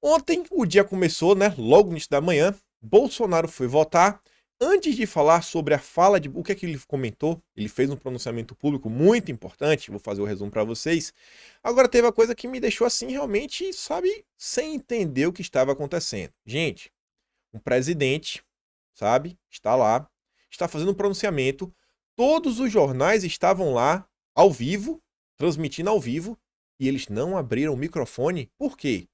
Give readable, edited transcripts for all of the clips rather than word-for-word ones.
Ontem o dia começou, né? Logo no início da manhã, Bolsonaro foi votar. Antes de falar sobre a fala de o que é que ele comentou, ele fez um pronunciamento público muito importante, vou fazer o resumo para vocês. Agora teve uma coisa que me deixou assim realmente, sabe, sem entender o que estava acontecendo. Gente, um presidente, sabe, está lá, está fazendo um pronunciamento, todos os jornais estavam lá ao vivo, transmitindo ao vivo, e eles não abriram o microfone. Por quê?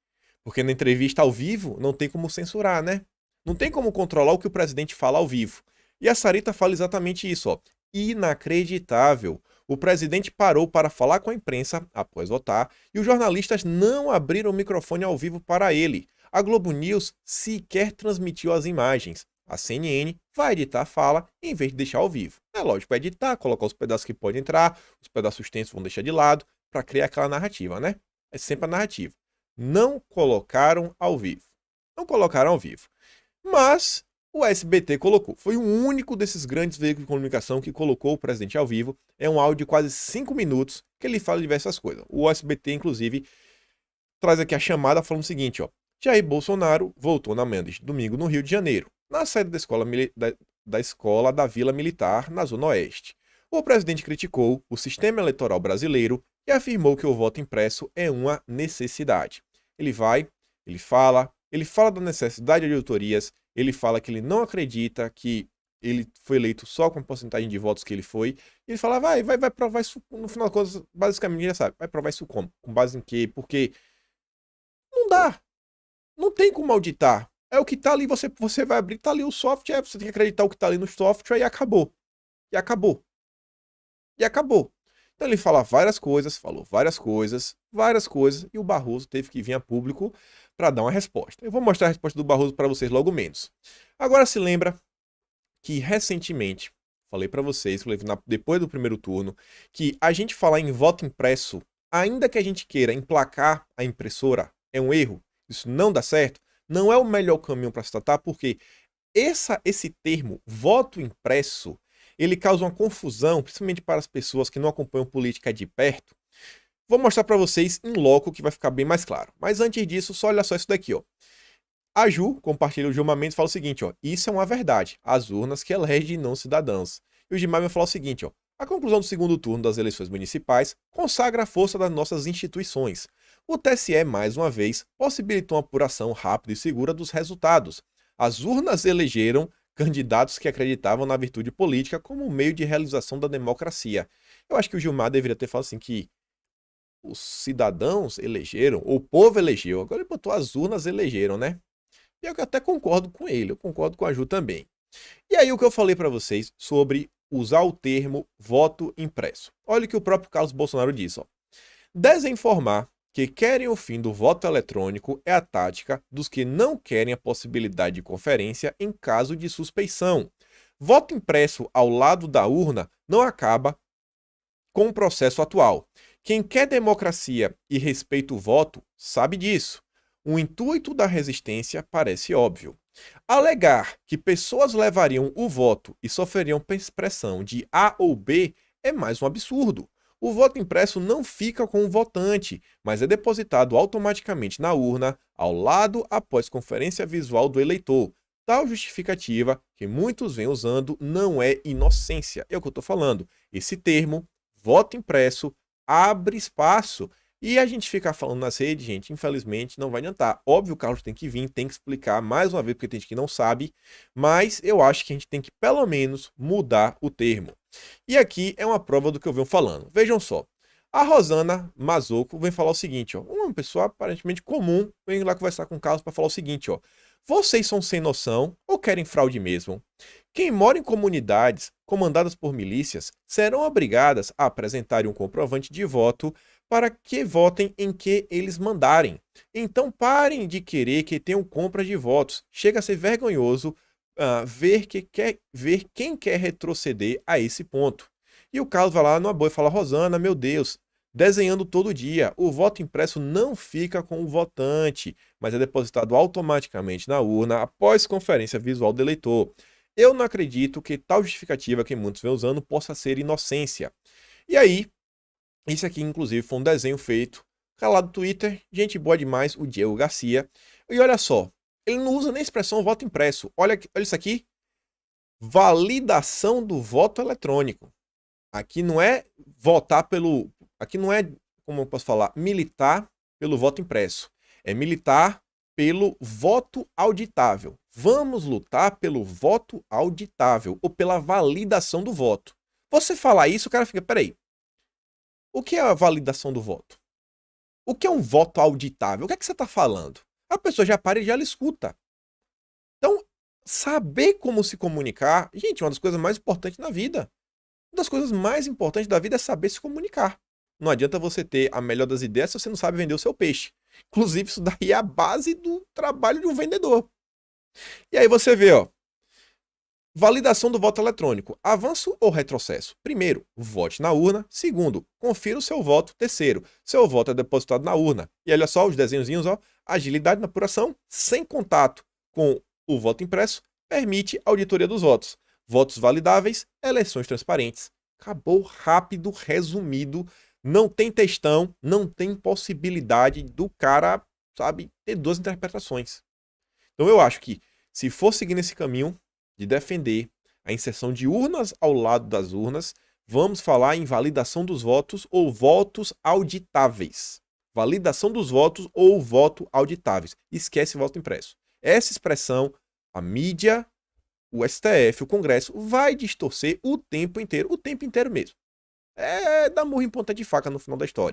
Porque na entrevista ao vivo não tem como censurar, né? Não tem como controlar o que o presidente fala ao vivo. E a Sarita fala exatamente isso, ó. Inacreditável. O presidente parou para falar com a imprensa após votar e os jornalistas não abriram o microfone ao vivo para ele. A Globo News sequer transmitiu as imagens. A CNN vai editar a fala em vez de deixar ao vivo. É lógico, vai editar, colocar os pedaços que podem entrar, os pedaços tensos vão deixar de lado, para criar aquela narrativa, né? É sempre a narrativa. Não colocaram ao vivo. Não colocaram ao vivo. Mas o SBT colocou. Foi o único desses grandes veículos de comunicação que colocou o presidente ao vivo. É um áudio de quase 5 minutos que ele fala diversas coisas. O SBT, inclusive, traz aqui a chamada falando o seguinte, ó. Jair Bolsonaro voltou na manhã deste domingo no Rio de Janeiro, na saída da escola da Vila Militar, na Zona Oeste. O presidente criticou o sistema eleitoral brasileiro e afirmou que o voto impresso é uma necessidade. Ele vai, ele fala da necessidade de auditorias, ele fala que ele não acredita que ele foi eleito só com a porcentagem de votos que ele foi. E ele fala, vai provar isso, no final das contas, basicamente, já sabe, vai provar isso como? Com base em quê? Porque não dá, não tem como auditar. É o que tá ali, você vai abrir, tá ali o software, você tem que acreditar o que tá ali no software e acabou. E acabou. E acabou. Então ele fala várias coisas, falou várias coisas, e o Barroso teve que vir a público para dar uma resposta. Eu vou mostrar a resposta do Barroso para vocês logo menos. Agora se lembra que recentemente, falei para vocês, depois do primeiro turno, que a gente falar em voto impresso, ainda que a gente queira emplacar a impressora, é um erro, isso não dá certo, não é o melhor caminho para se tratar, porque esse termo, voto impresso, ele causa uma confusão, principalmente para as pessoas que não acompanham política de perto. Vou mostrar para vocês em loco que vai ficar bem mais claro. Mas antes disso, só olha só isso daqui, ó. A Ju compartilha o Gilmar Mendes e fala o seguinte, ó. Isso é uma verdade. As urnas que elegem não cidadãos. E o Gilmar vai falar o seguinte, ó. A conclusão do segundo turno das eleições municipais consagra a força das nossas instituições. O TSE, mais uma vez, possibilitou uma apuração rápida e segura dos resultados. As urnas elegeram candidatos que acreditavam na virtude política como meio de realização da democracia. Eu acho que o Gilmar deveria ter falado assim que os cidadãos elegeram, ou o povo elegeu. Agora ele botou as urnas elegeram, né? E eu até concordo com ele, eu concordo com a Ju também. E aí o que eu falei para vocês sobre usar o termo voto impresso. Olha o que o próprio Carlos Bolsonaro disse, ó. Desinformar que querem o fim do voto eletrônico é a tática dos que não querem a possibilidade de conferência em caso de suspeição. Voto impresso ao lado da urna não acaba com o processo atual. Quem quer democracia e respeita o voto sabe disso. O intuito da resistência parece óbvio. Alegar que pessoas levariam o voto e sofreriam pressão de A ou B é mais um absurdo. O voto impresso não fica com o votante, mas é depositado automaticamente na urna, ao lado após conferência visual do eleitor. Tal justificativa, que muitos vêm usando, não é inocência. É o que eu estou falando. Esse termo, voto impresso, abre espaço. E a gente ficar falando nas redes, gente, infelizmente não vai adiantar. Óbvio, o Carlos tem que vir, tem que explicar mais uma vez, porque tem gente que não sabe, mas eu acho que a gente tem que, pelo menos, mudar o termo. E aqui é uma prova do que eu venho falando. Vejam só. A Rosana Mazzocco vem falar o seguinte, ó. Uma pessoa aparentemente comum vem lá conversar com o Carlos para falar o seguinte, ó. Vocês são sem noção ou querem fraude mesmo? Quem mora em comunidades comandadas por milícias serão obrigadas a apresentarem um comprovante de voto para que votem em que eles mandarem. Então parem de querer que tenham compra de votos. Chega a ser vergonhoso ver quem quer retroceder a esse ponto. E o Carlos vai lá numa boa e fala, Rosana, meu Deus, desenhando todo dia, o voto impresso não fica com o votante, mas é depositado automaticamente na urna após conferência visual do eleitor. Eu não acredito que tal justificativa que muitos vêm usando possa ser inocência. E aí, isso aqui, inclusive, foi um desenho feito. cara lá do Twitter, gente boa demais, o Diego Garcia. E olha só, ele não usa nem a expressão voto impresso. Olha isso aqui. Validação do voto eletrônico. Aqui não é votar pelo... Aqui não é, como eu posso falar, militar pelo voto impresso. É militar pelo voto auditável. Vamos lutar pelo voto auditável ou pela validação do voto. Você falar isso, o cara fica, peraí, o que é a validação do voto? O que é um voto auditável? O que é que você está falando? A pessoa já para e já escuta. Então, saber como se comunicar, gente, é uma das coisas mais importantes na vida. Uma das coisas mais importantes da vida é saber se comunicar. Não adianta você ter a melhor das ideias se você não sabe vender o seu peixe. Inclusive, isso daí é a base do trabalho de um vendedor. E aí você vê, ó. Validação do voto eletrônico. Avanço ou retrocesso? Primeiro, vote na urna. Segundo, confira o seu voto. Terceiro, seu voto é depositado na urna. E olha só os desenhozinhos, ó. Agilidade na apuração, sem contato com o voto impresso, permite auditoria dos votos. Votos validáveis, eleições transparentes. Acabou rápido, resumido. Não tem textão, não tem possibilidade do cara, sabe, ter duas interpretações. Então eu acho que, se for seguir nesse caminho de defender a inserção de urnas ao lado das urnas, vamos falar em validação dos votos ou votos auditáveis. Validação dos votos ou voto auditáveis. Esquece voto impresso. Essa expressão, a mídia, o STF, o Congresso, vai distorcer o tempo inteiro mesmo. É dar murro em ponta de faca no final da história.